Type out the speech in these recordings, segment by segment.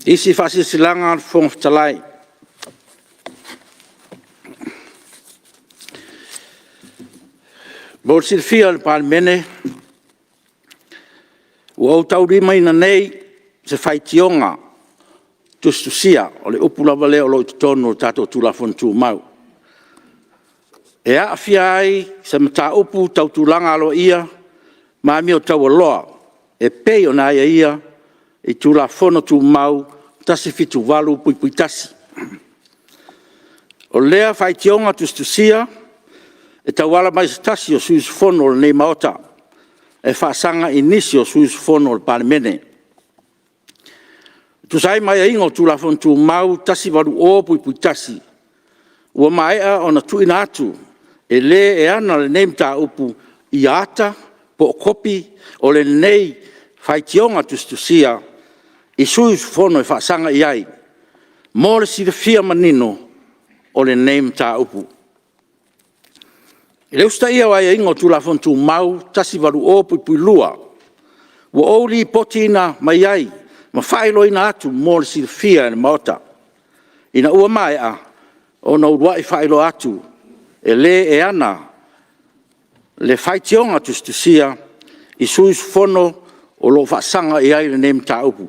Isi fasilanga fong talai. Bol silfia pal mene. Wo tauri mai na nei se faitionga tustusia o le upula vale o lo tono tato tula fon tu mau. E a fiai se mata upu tau tulanga alo ia ma mi o tau loa e pei o na ia e tula fono tu mau tasi fitu valu pui pui tasi. O lea faitionga tustusia e tawala mai tasi o suis fono le nei maota e faasanga inisio suis fono le palemene. Tu sai mai ingo tula fono tu mau tasi valu o pui pui tasi. Ua maea o na tuina atu e le e ana le nei mta upu i ata po kopi o le nei faitionga tustusia i suis fono e faasanga iai. Mo le sida fia manino o le nei mta upu. E leusta ia wai ingo tula fono tu mau tasi valu o pui pui lua. Ua ouli potina mai ai ma failo ina atu mo le sida fia e maota. Ina ua maea o na uruai failo atu e le e ana le faitionga tustusia i suis fono o lo faasanga iai le nei mta upu.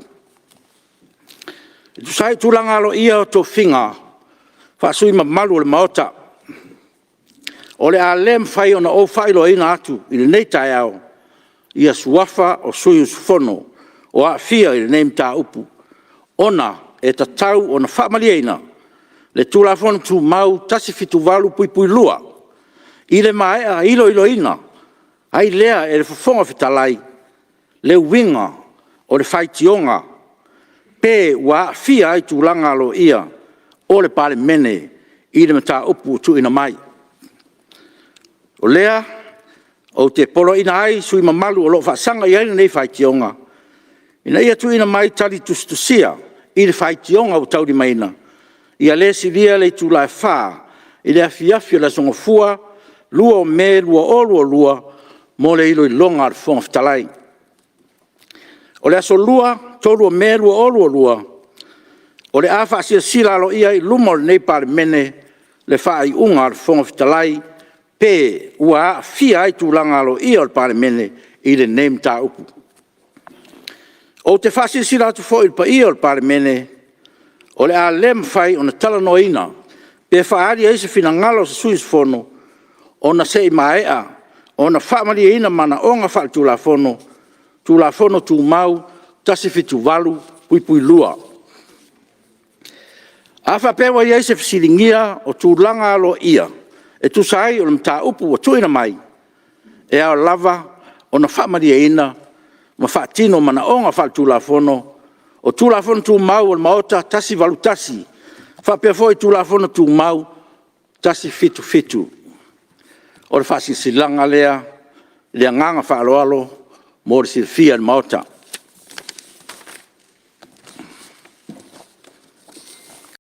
Tu sai tulanga alo ia o to finga faasui malu le maota. O le alem fai ona o failo ina atu i le nei tai au ia suafa o sui fono o a fia i le nei mta upu. Ona e tatau ona whaamaliaina le tula fono tu mau tasi fitu valu pui pui lua. I le maea ilo ina ai lea e le fofonga fitalai le winga o le faitionga pe wa fia ai tulanga alo ia o le pale mene i le mta upu tu ina mai. O lea o te polo ina ai sui mamalu o lo faasanga i aina nei faitionga. Ina ia tu ina mai tali tustusia i le faitionga o tauri maina. Ia le siria le tula e faa i le afiafia la songofua lua o me lua o lua mo le ilo i longa al fonga fitalai. O le aso lua tolu o me lua o lua o le afa asia sila alo ia i lumo le nei pale mene le faa i unga al fonga fitalai pe ua fia ai tulanga alo ia al pale mene i le nei mta upu. O te fasi sila atu fo il pa ia al pale mene o le a lem fai o na tala noina pe faari eise fina ngalo sa suis fono o na sei maea o na whaamali ina mana o nga wha tula fono tu mau tasi fitu valu pui pui lua. Afa pewa eise fisilingia o tulanga alo ia e tu sai o na mta upu o tuina mai e ao lava o na whaamali ina ma whaatino mana o nga wha tula fono o tula fono tu mau o maota tasi valu tasi. Whapea foi tula fono tu mau tasi fitu fitu. O le fasi silanga lea nganga wha alo mo le silfia maota.